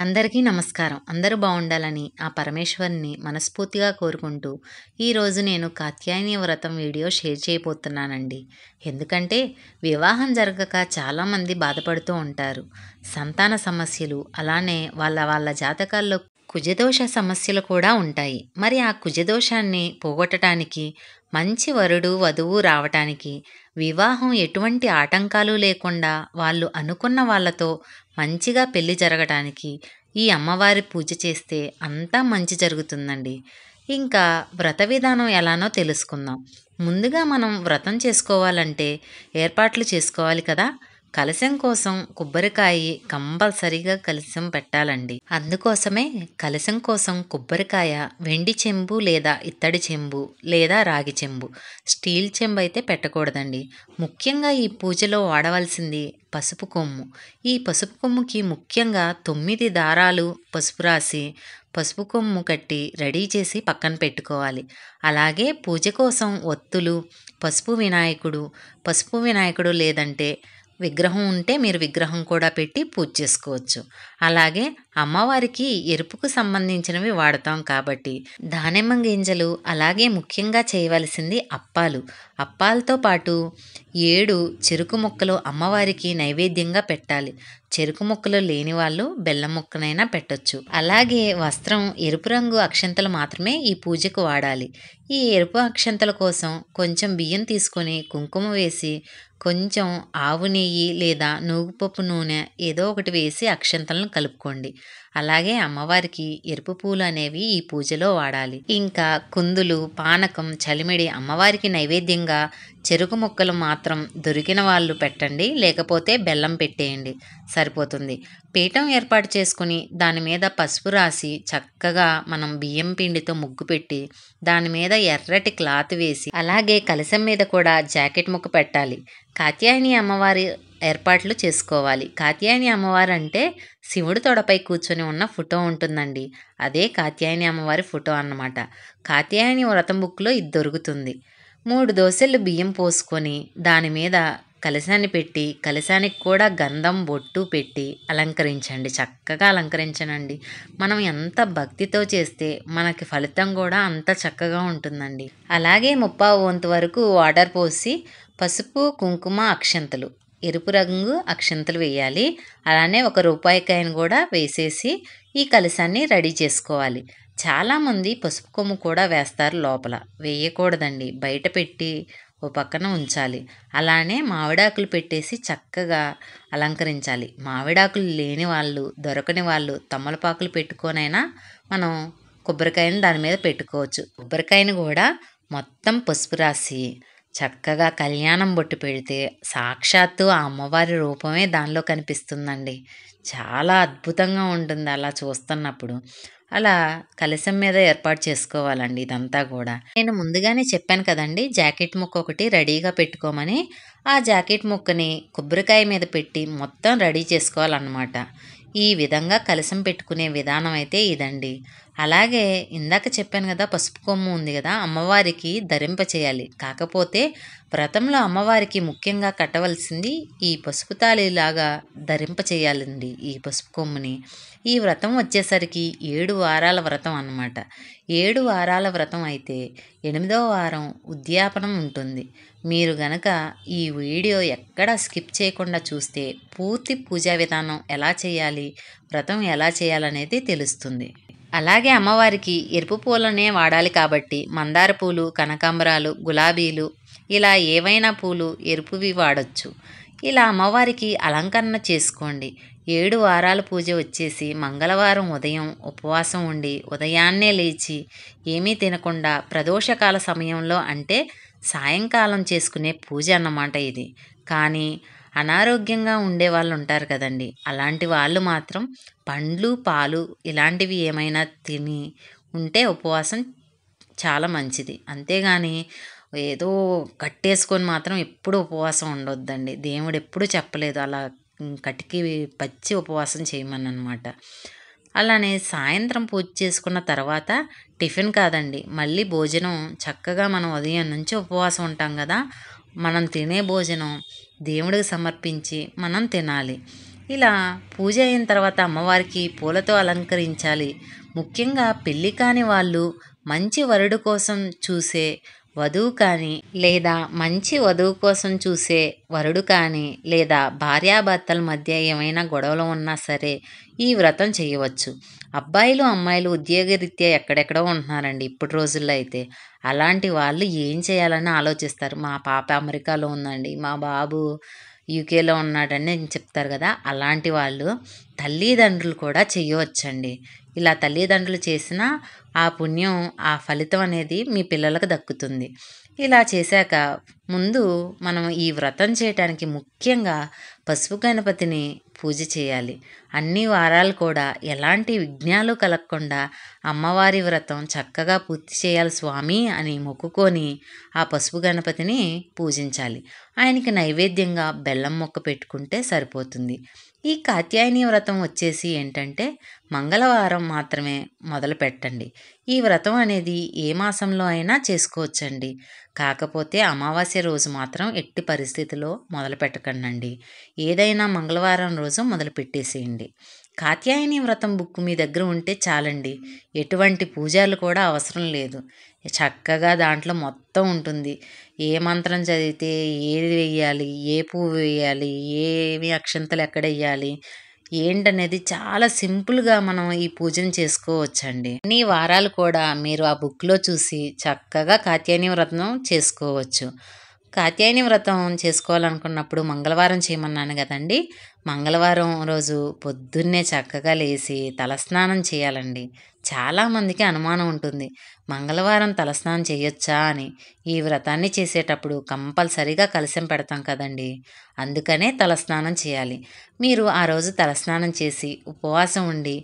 అందరికీ నమస్కారం. అందరూ బావుండాలని ఆ పరమేశ్వరుని మనస్ఫూర్తిగా కోరుకుంటూ, ఈరోజు నేను కాత్యాయని వ్రతం వీడియో షేర్ చేయబోతున్నానండి. ఎందుకంటే వివాహం జరగక చాలామంది బాధపడుతూ ఉంటారు. సంతాన సమస్యలు, అలానే వాళ్ళ జాతకాల్లో కుజదోష సమస్యలు కూడా ఉంటాయి. మరి ఆ కుజదోషాన్ని పోగొట్టడానికి, మంచి వరుడు, వధువు రావటానికి, వివాహం ఎటువంటి ఆటంకాలు లేకుండా వాళ్ళు అనుకున్న వాళ్ళతో మంచిగా పెళ్లి జరగటానికి ఈ అమ్మవారి పూజ చేస్తే అంతా మంచి జరుగుతుందండి. ఇంకా వ్రత విధానం ఎలానో తెలుసుకుందాం. ముందుగా మనం వ్రతం చేసుకోవాలంటే ఏర్పాట్లు చేసుకోవాలి కదా. కలశం కోసం కొబ్బరికాయ కంపల్సరీగా కలశం పెట్టాలండి. అందుకోసమే కలశం కోసం కొబ్బరికాయ, వెండి చెంబు లేదా ఇత్తడి చెంబు లేదా రాగి చెంబు, స్టీల్ చెంబు అయితే పెట్టకూడదండి. ముఖ్యంగా ఈ పూజలో వాడవలసింది పసుపు కొమ్ము. ఈ పసుపు కొమ్ముకి ముఖ్యంగా 9 దారాలు పసుపు రాసి పసుపు కొమ్ము కట్టి రెడీ చేసి పక్కన పెట్టుకోవాలి. అలాగే పూజ కోసం ఒత్తులు, పసుపు వినాయకుడు లేదంటే విగ్రహం ఉంటే మీరు విగ్రహం కూడా పెట్టి పూజ చేసుకోవచ్చు. అలాగే అమ్మవారికి ఎరుపుకు సంబంధించినవి వాడతాం కాబట్టి దానిమ్మ గింజలు, అలాగే ముఖ్యంగా చేయవలసింది అప్పాలు. అప్పాలతో పాటు 7 చెరుకు ముక్కలు అమ్మవారికి నైవేద్యంగా పెట్టాలి. చెరుకు ముక్కలు లేని వాళ్ళు బెల్లం ముక్కనైనా పెట్టొచ్చు. అలాగే వస్త్రం ఎరుపు రంగు అక్షంతలు మాత్రమే ఈ పూజకు వాడాలి. ఈ ఎరుపు అక్షంతల కోసం కొంచెం బియ్యం తీసుకొని కుంకుమ వేసి, కొంచెం ఆవు నెయ్యి లేదా నూగుపప్పు నూనె ఏదో ఒకటి వేసి అక్షంతలను కలుపుకోండి. అలాగే అమ్మవారికి ఎరుపు పూలు అనేవి ఈ పూజలో వాడాలి. ఇంకా కుందులు, పానకం, చలిమిడి అమ్మవారికి నైవేద్యంగా చెరుకు ముక్కలు మాత్రం దొరికిన వాళ్ళు పెట్టండి, లేకపోతే బెల్లం పెట్టేయండి, సరిపోతుంది. పీఠం ఏర్పాటు చేసుకుని దాని మీద పసుపు రాసి చక్కగా మనం బియ్యం పిండితో ముగ్గు పెట్టి దాని మీద ఎర్రటి క్లాత్ వేసి, అలాగే కలశం మీద కూడా జాకెట్ ముక్క పెట్టాలి. కాత్యాయని అమ్మవారి ఏర్పాట్లు చేసుకోవాలి. కాత్యాయని అమ్మవారు అంటే శివుడి తొడపై కూర్చొని ఉన్న ఫోటో ఉంటుందండి. అదే కాత్యాయని అమ్మవారి ఫోటో అన్నమాట. కాత్యాయని వ్రతం బుక్లో ఇది దొరుకుతుంది. 3 దోసెలు బియ్యం పోసుకొని దాని మీద కలశాన్ని పెట్టి, కలశానికి కూడా గంధం బొట్టు పెట్టి అలంకరించండి. చక్కగా అలంకరించనండి. మనం ఎంత భక్తితో చేస్తే మనకి ఫలితం కూడా అంత చక్కగా ఉంటుందండి. అలాగే 3/4 వంతు వరకు వాటర్ పోసి పసుపు, కుంకుమ, అక్షంతలు, ఎరుపు రంగు అక్షంతలు వేయాలి. అలానే 1 రూపాయి కాయిన్ కూడా వేసేసి ఈ కలశాన్ని రెడీ చేసుకోవాలి. చాలామంది పసుపు కొమ్ము కూడా వేస్తారు లోపల. వేయకూడదండి, బయట పెట్టి ఓ పక్కన ఉంచాలి. అలానే మామిడాకులు పెట్టేసి చక్కగా అలంకరించాలి. మామిడాకులు లేని వాళ్ళు, దొరకని వాళ్ళు తమలపాకులు పెట్టుకొనైనా మనం కొబ్బరికాయని దాని మీద పెట్టుకోవచ్చు. కొబ్బరికాయని కూడా మొత్తం పసుపు రాసి చక్కగా కళ్యాణం బొట్టు పెడితే సాక్షాత్తు ఆ అమ్మవారి రూపమే దానిలో కనిపిస్తుందండి. చాలా అద్భుతంగా ఉంటుంది అలా చూస్తున్నప్పుడు. అలా కలశం మీద ఏర్పాటు చేసుకోవాలండి ఇదంతా కూడా. నేను ముందుగానే చెప్పాను కదండి, జాకెట్ ముక్క ఒకటి రెడీగా పెట్టుకోమని. ఆ జాకెట్ ముక్కని కొబ్బరికాయ మీద పెట్టి మొత్తం రెడీ చేసుకోవాలన్నమాట. ఈ విధంగా కలశం పెట్టుకునే విధానం అయితే ఇదండి. అలాగే ఇందాక చెప్పాను కదా, పసుపు కొమ్ము ఉంది కదా, అమ్మవారికి ధరింప చేయాలి. కాకపోతే వ్రతంలో అమ్మవారికి ముఖ్యంగా కట్టవలసింది ఈ పసుపు తాళిలాగా ధరింప చేయాలండి ఈ పసుపు కొమ్ముని. ఈ వ్రతం వచ్చేసరికి 7 వారాల వ్రతం అన్నమాట. 7 వారాల వ్రతం అయితే 8వ వారం ఉద్యాపనం ఉంటుంది. మీరు గనక ఈ వీడియో ఎక్కడా స్కిప్ చేయకుండా చూస్తే పూర్తి పూజా విధానం ఎలా చేయాలి, వ్రతం ఎలా చేయాలనేది తెలుస్తుంది. అలాగే అమ్మవారికి ఎరుపు పూలనే వాడాలి కాబట్టి మందార పూలు, కనకాంబరాలు, గులాబీలు ఇలా ఏవైనా పూలు ఎరుపువి వాడచ్చు. ఇలా అమ్మవారికి అలంకరణ చేసుకోండి. 7 వారాల పూజ వచ్చేసి మంగళవారం ఉదయం ఉపవాసం ఉండి ఉదయాన్నే లేచి ఏమీ తినకుండా ప్రదోషకాల సమయంలో అంటే సాయంకాలం చేసుకునే పూజ అన్నమాట ఇది. కానీ అనారోగ్యంగా ఉండే వాళ్ళు ఉంటారు కదండి, అలాంటి వాళ్ళు మాత్రం పండ్లు, పాలు ఇలాంటివి ఏమైనా తిని ఉంటే ఉపవాసం చాలా మంచిది. అంతేగాని ఏదో కట్టేసుకొని మాత్రం ఎప్పుడు ఉపవాసం ఉండొద్దండి. దేవుడు ఎప్పుడు చెప్పలేదు అలా కటికి పచ్చి ఉపవాసం చేయమని అనమాట. అలానే సాయంత్రం పూజ చేసుకున్న తర్వాత టిఫిన్ కాదండి, మళ్ళీ భోజనం చక్కగా మనం ఉదయం నుంచి ఉపవాసం ఉంటాం కదా, మనం తినే భోజనం దేవుడికి సమర్పించి మనం తినాలి. ఇలా పూజ అయిన తర్వాత అమ్మవారికి పూలతో అలంకరించాలి. ముఖ్యంగా పెళ్లి కాని వాళ్ళు మంచి వరుడు కోసం చూసే వధువు కానీ, లేదా మంచి వధువు కోసం చూసే వరుడు కానీ, లేదా భార్యాభర్తల మధ్య ఏమైనా గొడవలు ఉన్నా సరే ఈ వ్రతం చేయవచ్చు. అబ్బాయిలు అమ్మాయిలు ఉద్యోగరీత్యా ఎక్కడెక్కడో ఉంటున్నారండి ఇప్పుడు రోజుల్లో అయితే. అలాంటి వాళ్ళు ఏం చేయాలని ఆలోచిస్తారు. మా పాప అమెరికాలో ఉందండి, మా బాబు యూకేలో ఉన్నాడని చెప్తారు కదా, అలాంటి వాళ్ళు తల్లిదండ్రులు కూడా చేయవచ్చండి. ఇలా తల్లిదండ్రులు చేసిన ఆ పుణ్యం, ఆ ఫలితం అనేది మీ పిల్లలకు దక్కుతుంది. ఇలా చేశాక ముందు మనం ఈ వ్రతం చేయటానికి ముఖ్యంగా పసుపు గణపతిని పూజ చేయాలి. అన్ని వారాలు కూడా ఎలాంటి విఘ్నాలు కలగకుండా అమ్మవారి వ్రతం చక్కగా పూర్తి చేయాలి స్వామి అని మొక్కుకొని ఆ పసుపు గణపతిని పూజించాలి. ఆయనకి నైవేద్యంగా బెల్లం మొక్క పెట్టుకుంటే సరిపోతుంది. ఈ కాత్యాయని వ్రతం వచ్చేసి ఏంటంటే మంగళవారం మాత్రమే మొదలు పెట్టండి. ఈ వ్రతం అనేది ఏ మాసంలో అయినా చేసుకోవచ్చండి. కాకపోతే అమావాస్య రోజు మాత్రం ఎట్టి పరిస్థితిలో మొదలు పెట్టకండి. ఏదైనా మంగళవారం రోజు మొదలు పెట్టేసేయండి. కాత్యాయని వ్రతం బుక్ మీ దగ్గర ఉంటే చాలండి. ఎటువంటి పూజలు కూడా అవసరం లేదు. చక్కగా దాంట్లో మొత్తం ఉంటుంది. ఏ మంత్రం చదివితే ఏది వేయాలి, ఏ పువ్వు వేయాలి, ఏమి అక్షంతలు ఎక్కడ వేయాలి ఏంటనేది చాలా సింపుల్గా మనం ఈ పూజను చేసుకోవచ్చండి. అన్ని వారాలు కూడా మీరు ఆ బుక్లో చూసి చక్కగా కాత్యాయని వ్రతం చేసుకోవచ్చు. కాత్యాయని వ్రతం చేసుకోవాలనుకున్నప్పుడు మంగళవారం చేయమన్నాను కదండి. మంగళవారం రోజు పొద్దున్నే చక్కగా లేచి తలస్నానం చేయాలండి. చాలామందికి అనుమానం ఉంటుంది, మంగళవారం తలస్నానం చేయొచ్చా అని. ఈ వ్రతాన్ని చేసేటప్పుడు కంపల్సరీగా కలశం పెడతాం కదండి, అందుకనే తలస్నానం చేయాలి. మీరు ఆ రోజు తలస్నానం చేసి ఉపవాసం ఉండి,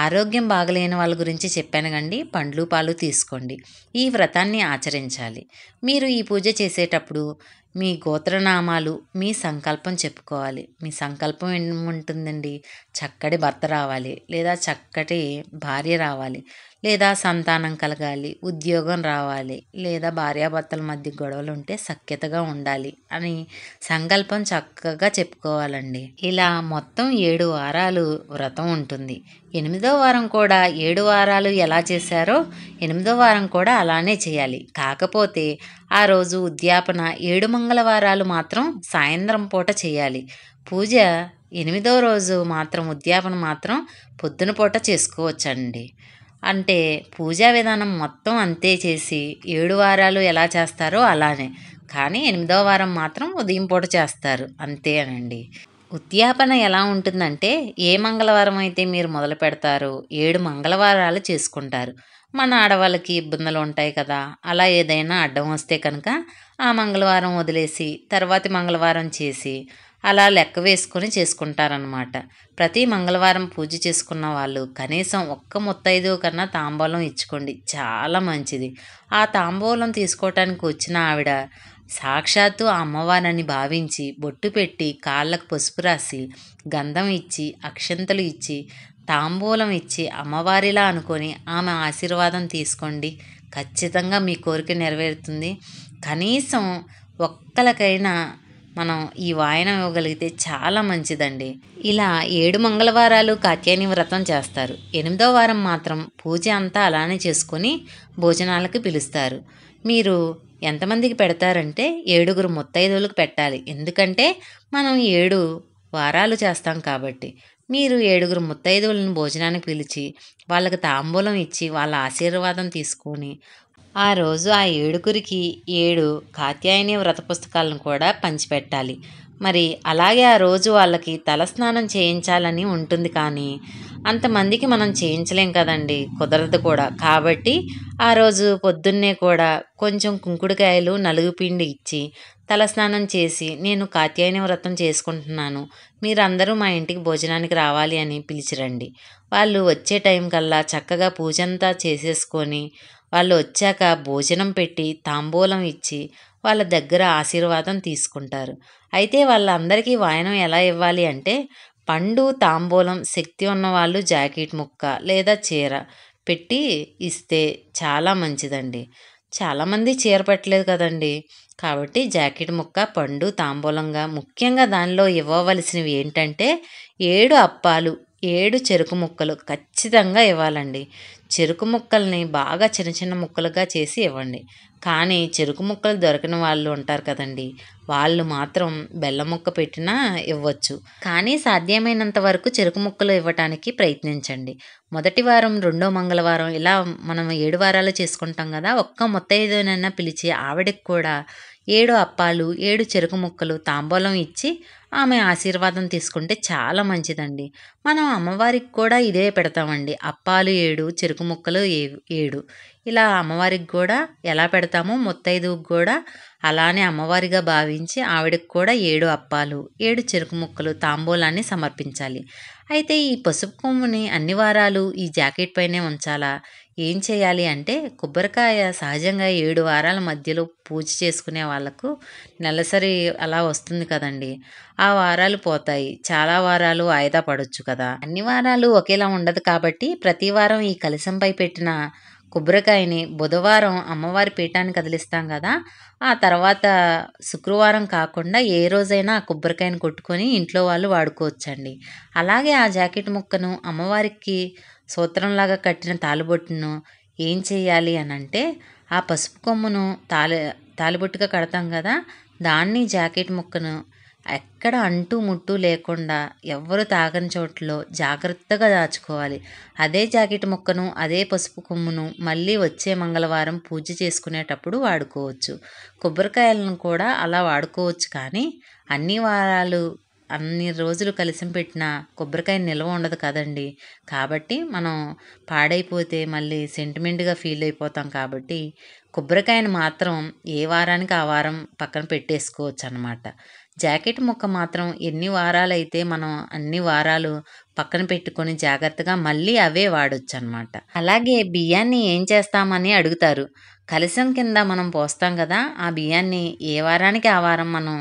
ఆరోగ్యం బాగలేని వాళ్ళ గురించి చెప్పాను కండి, పండ్లు పాలు తీసుకోండి. ఈ వ్రతాన్ని ఆచరించాలి. మీరు ఈ పూజ చేసేటప్పుడు మీ గోత్రనామాలు, మీ సంకల్పం చెప్పుకోవాలి. మీ సంకల్పం ఏముంటుందండి? చక్కటి భర్త రావాలి, లేదా చక్కటి భార్య రావాలి, లేదా సంతానం కలగాలి, ఉద్యోగం రావాలి, లేదా భార్యాభర్తల మధ్య గొడవలు ఉంటే సఖ్యతగా ఉండాలి అని సంకల్పం చక్కగా చెప్పుకోవాలండి. ఇలా మొత్తం 7 వారాలు వ్రతం ఉంటుంది. 8వ వారం కూడా 7 వారాలు ఎలా చేశారో 8వ వారం కూడా అలానే చేయాలి. కాకపోతే ఆ రోజు ఉద్యాపన 7 మంగళవారాలు మాత్రం సాయంత్రం పూట చేయాలి. పూజ 8వ రోజు మాత్రం ఉద్యాపన మాత్రం పొద్దున పూట చేసుకోవచ్చండి. అంటే పూజా విధానం మొత్తం అంతే చేసి 7 వారాలు ఎలా చేస్తారో అలానే, కానీ 8వ వారం మాత్రం ఉదయం పూట చేస్తారు అంతేనండి. ఉద్యాపన ఎలా ఉంటుందంటే ఏ మంగళవారం అయితే మీరు మొదలు పెడతారో 7 మంగళవారాలు చేసుకుంటారు. మన ఆడవాళ్ళకి ఇబ్బందులు ఉంటాయి కదా, అలా ఏదైనా అడ్డం వస్తే కనుక ఆ మంగళవారం వదిలేసి తర్వాతి మంగళవారం చేసి అలా లెక్క వేసుకొని చేసుకుంటారనమాట. ప్రతి మంగళవారం పూజ చేసుకున్న వాళ్ళు కనీసం ఒక్క ముత్తైదువు కన్నా తాంబూలం ఇచ్చుకోండి, చాలా మంచిది. ఆ తాంబూలం తీసుకోవటానికి వచ్చిన ఆవిడ సాక్షాత్తు ఆ అమ్మవారిని భావించి బొట్టు పెట్టి కాళ్ళకు పసుపు రాసి గంధం ఇచ్చి అక్షంతలు ఇచ్చి తాంబూలం ఇచ్చి అమ్మవారిలా అనుకొని ఆమె ఆశీర్వాదం తీసుకోండి. ఖచ్చితంగా మీ కోరిక నెరవేరుతుంది. కనీసం ఒక్కలకైనా మనం ఈ వాయనం ఇవ్వగలిగితే చాలా మంచిదండి. ఇలా 7 మంగళవారాలు కాత్యాయని వ్రతం చేస్తారు. 8వ వారం మాత్రం పూజ అంతా అలానే చేసుకొని భోజనాలకు పిలుస్తారు. మీరు ఎంతమందికి పెడతారంటే 7 ముత్తైదువులకు పెట్టాలి. ఎందుకంటే మనం 7 వారాలు చేస్తాం కాబట్టి. మీరు 7 ముత్తైదువులను భోజనానికి పిలిచి వాళ్ళకి తాంబూలం ఇచ్చి వాళ్ళ ఆశీర్వాదం తీసుకొని ఆ రోజు ఆ 7కి 7 కాత్యాయని వ్రత పుస్తకాలను కూడా పంచిపెట్టాలి. మరి అలాగే ఆ రోజు వాళ్ళకి తలస్నానం చేయించాలని ఉంటుంది, కానీ అంతమందికి మనం చేయించలేం కదండి, కుదరదు కూడా. కాబట్టి ఆ రోజు పొద్దున్నే కూడా కొంచెం కుంకుడుకాయలు నలుగు పిండి ఇచ్చి తలస్నానం చేసి నేను కాత్యాయని వ్రతం చేసుకుంటున్నాను, మీరందరూ మా ఇంటికి భోజనానికి రావాలి అని పిలిచిరండి. వాళ్ళు వచ్చే టైం కల్లా చక్కగా పూజంతా చేసేసుకొని వాళ్ళు వచ్చాక భోజనం పెట్టి తాంబూలం ఇచ్చి వాళ్ళ దగ్గర ఆశీర్వాదం తీసుకుంటారు. అయితే వాళ్ళందరికీ వాయనం ఎలా ఇవ్వాలి అంటే పండు, తాంబూలం, శక్తి ఉన్నవాళ్ళు జాకెట్ ముక్క లేదా చీర పెట్టి ఇస్తే చాలా మంచిదండి. చాలామంది చీర పెట్టలేదు కదండి, కాబట్టి జాకెట్ ముక్క, పండు, తాంబూలంగా ముఖ్యంగా దానిలో ఇవ్వవలసినవి ఏంటంటే 7 అప్పాలు, 7 చెరుకు ముక్కలు ఖచ్చితంగా ఇవ్వాలండి. చెరుకు ముక్కల్ని బాగా చిన్న చిన్న ముక్కలుగా చేసి ఇవ్వండి. కానీ చెరుకు ముక్కలు దొరకని వాళ్ళు ఉంటారు కదండీ! వాళ్ళు మాత్రం బెల్లం ముక్క పెట్టినా ఇవ్వచ్చు. కానీ సాధ్యమైనంత వరకు చెరుకు ముక్కలు ఇవ్వటానికి ప్రయత్నించండి. మొదటి వారం, రెండో మంగళవారం ఇలా మనం 7 వారాలు చేసుకుంటాం గదా! ఒక్క ముత్తైదువనైనా పిలిచి ఆవిడకి కూడా 7 అప్పాలు, 7 చెరుకు ముక్కలు తాంబూలం ఇచ్చి ఆమె ఆశీర్వాదం తీసుకుంటే చాలా మంచిదండి. మనం అమ్మవారికి కూడా ఇదే పెడతామండి. అప్పాలు 7, చెరుకు ముక్కలు 7 ఇలా అమ్మవారికి గూడా ఎలా పెడతామో ముత్తైదువుకి గూడా అలానే అమ్మవారిగా భావించి ఆవిడకి కూడా 7 అప్పాలు, 7 చెరుకు ముక్కలు తాంబూలాన్ని సమర్పించాలి. అయితే ఈ పసుపు కొమ్ముని అన్ని వారాలు ఈ జాకెట్ పైనే ఉంచాలా? ఏం చేయాలి అంటే కొబ్బరికాయ సహజంగా 7 వారాల మధ్యలో పూజ చేసుకునే వాళ్ళకు నెలసరి అలా వస్తుంది కదండీ! ఆ వారాలు పోతాయి. చాలా వారాలు వాయిదా పడొచ్చు కదా! అన్ని వారాలు ఒకేలా ఉండదు కాబట్టి ప్రతి వారం ఈ కలశంపై పెట్టిన కొబ్బరికాయని బుధవారం అమ్మవారి పీఠాన్ని కదిలిస్తాం గదా! ఆ తర్వాత శుక్రవారం కాకుండా ఏ రోజైనా ఆ కొబ్బరికాయని కొట్టుకొని ఇంట్లో వాళ్ళు వాడుకోవచ్చండి. అలాగే ఆ జాకెట్ ముక్కను అమ్మవారికి సూత్రంలాగా కట్టిన తాళిబొట్టును ఏం చేయాలి అనంటే, ఆ పసుపు కొమ్మును తాళిబొట్టుగా కడతాం గదా! దాన్ని జాకెట్ ముక్కను ఎక్కడ అంటు ముట్టు లేకుండా ఎవ్వరు తాకని చోట్లో జాగ్రత్తగా దాచుకోవాలి. అదే జాకెట్ ముక్కను, అదే పసుపు కొమ్మును మళ్ళీ వచ్చే మంగళవారం పూజ చేసుకునేటప్పుడు వాడుకోవచ్చు. కొబ్బరికాయలను కూడా అలా వాడుకోవచ్చు కానీ, అన్ని వారాలు అన్ని రోజులు కలిసి పెట్టిన కొబ్బరికాయ నిల్వ ఉండదు కదండీ! కాబట్టి మనం పాడైపోతే మళ్ళీ సెంటిమెంట్‌గా ఫీల్ అయిపోతాం కాబట్టి, కొబ్బరికాయను మాత్రం ఏ వారానికి ఆ వారం పక్కన పెట్టేసుకోవచ్చనమాట. జాకెట్ ముక్క మాత్రం ఎన్ని వారాలైతే మనం అన్ని వారాలు పక్కన పెట్టుకొని జాగ్రత్తగా మళ్ళీ అవే వాడొచ్చనమాట. అలాగే బియ్యాన్ని ఏం చేస్తామని అడుగుతారు. కలశం కింద మనం పోస్తాం గదా! ఆ బియ్యాన్ని ఏ వారానికి ఆ వారం మనం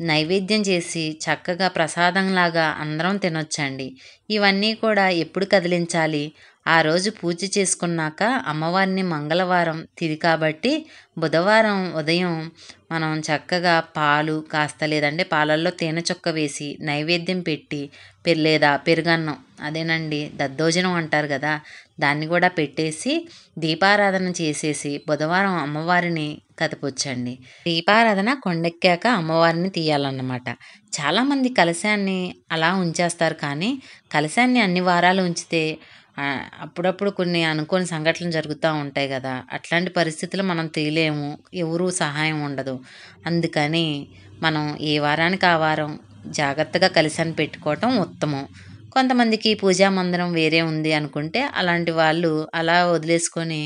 నైవేద్యం చేసి చక్కగా ప్రసాదంలాగా అందరం తినొచ్చండి. ఇవన్నీ కూడా ఎప్పుడు కదిలించాలి? ఆ రోజు పూజ చేసుకున్నాక అమ్మవారిని మంగళవారం తిథి కాబట్టి బుధవారం ఉదయం మనం చక్కగా పాలు కాస్త లేదంటే పాలల్లో తేనె చుక్క వేసి నైవేద్యం పెట్టి లేదా పెరుగన్నం అదేనండి దద్దోజనం అంటారు కదా! దాన్ని కూడా పెట్టేసి దీపారాధన చేసేసి బుధవారం అమ్మవారిని కదపొచ్చండి. దీపారాధన కొండెక్కాక అమ్మవారిని తీయాలన్నమాట. చాలామంది కలశాన్ని అలా ఉంచేస్తారు కానీ కలశాన్ని అన్ని వారాలు ఉంచితే అప్పుడప్పుడు కొన్ని అనుకోని సంఘటనలు జరుగుతూ ఉంటాయి కదా! అట్లాంటి పరిస్థితుల్లో మనం తీయలేము. ఎవరు సహాయం ఉండదు. అందుకని మనం ఏ వారానికి ఆ వారం జాగ్రత్తగా కలశాన్ని పెట్టుకోవటం ఉత్తమం. కొంతమందికి పూజా మందిరం వేరే ఉంది అనుకుంటే అలాంటి వాళ్ళు అలా వదిలేసుకొని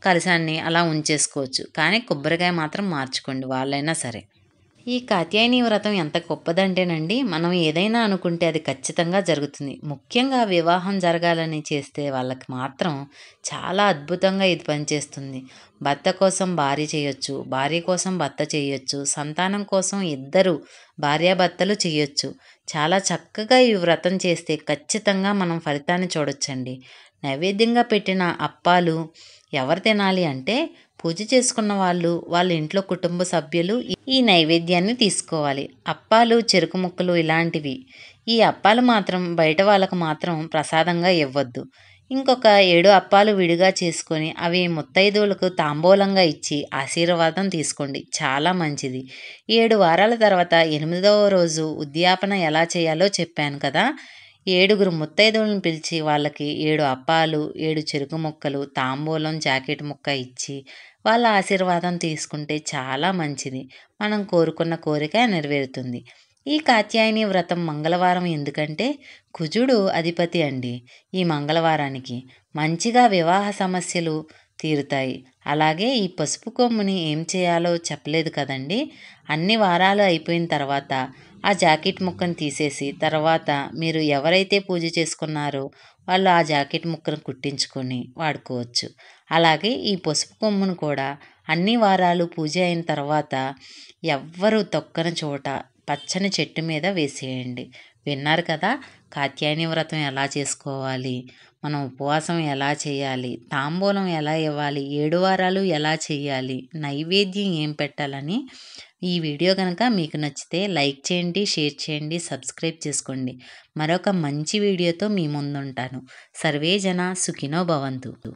కలశాన్ని అలా ఉంచేసుకోవచ్చు. కానీ కొబ్బరికాయ మాత్రం మార్చుకోండి వాళ్ళైనా సరే. ఈ కాత్యాయని వ్రతం ఎంత గొప్పదంటేనండి, మనం ఏదైనా అనుకుంటే అది ఖచ్చితంగా జరుగుతుంది. ముఖ్యంగా వివాహం జరగాలని చేస్తే వాళ్ళకి మాత్రం చాలా అద్భుతంగా ఇది పనిచేస్తుంది. భర్త కోసం భార్య చేయొచ్చు, భార్య కోసం భర్త చేయొచ్చు, సంతానం కోసం ఇద్దరు భార్యాభర్తలు చేయొచ్చు. చాలా చక్కగా ఈ వ్రతం చేస్తే ఖచ్చితంగా మనం ఫలితాన్ని చూడొచ్చండి. నైవేద్యంగా పెట్టిన అప్పాలు ఎవరు తినాలి అంటే పూజ చేసుకున్న వాళ్ళు, వాళ్ళ ఇంట్లో కుటుంబ సభ్యులు ఈ నైవేద్యాన్ని తీసుకోవాలి. అప్పాలు, చెరుకు ముక్కలు ఇలాంటివి. ఈ అప్పాలు మాత్రం బయట వాళ్ళకు మాత్రం ప్రసాదంగా ఇవ్వద్దు. ఇంకొక 7 అప్పాలు విడిగా చేసుకొని అవి ముత్తైదువులకు తాంబూలంగా ఇచ్చి ఆశీర్వాదం తీసుకోండి. చాలా మంచిది. 7 వారాల తర్వాత 8వ రోజు ఉద్యాపన ఎలా చేయాలో చెప్పాను కదా! 7గురు ముత్తైదువులను పిలిచి వాళ్ళకి 7 అప్పాలు, 7 చెరుకు ముక్కలు, తాంబూలం, జాకెట్ ముక్క ఇచ్చి వాళ్ళ ఆశీర్వాదం తీసుకుంటే చాలా మంచిది. మనం కోరుకున్న కోరిక నెరవేరుతుంది. ఈ కాత్యాయని వ్రతం మంగళవారం ఎందుకంటే కుజుడు అధిపతి అండి. ఈ మంగళవారానికి మంచిగా వివాహ సమస్యలు తీరుతాయి. అలాగే ఈ పసుపు కొమ్ముని ఏం చేయాలో చెప్పలేదు కదండి. అన్ని వారాలు అయిపోయిన తర్వాత ఆ జాకెట్ ముక్కను తీసేసి తర్వాత మీరు ఎవరైతే పూజ చేసుకున్నారో వాళ్ళు ఆ జాకెట్ ముక్కను కుట్టించుకొని వాడుకోవచ్చు. అలాగే ఈ పసుపు కొమ్మును కూడా అన్ని వారాలు పూజ అయిన తర్వాత ఎవ్వరు తొక్కని చోట పచ్చని చెట్టు మీద వేసేయండి. విన్నారు కదా! కాత్యాయని వ్రతం ఎలా చేసుకోవాలి, మనం ఉపవాసం ఎలా చేయాలి, తాంబూలం ఎలా ఇవ్వాలి, 7 వారాలు ఎలా చేయాలి, నైవేద్యం ఏం పెట్టాలని ఈ వీడియో కనుక మీకు నచ్చితే లైక్ చేయండి, షేర్ చేయండి, సబ్స్క్రైబ్ చేసుకోండి. మరొక మంచి వీడియోతో మీ ముందుంటాను. సర్వే జన సుఖినో భవంతు.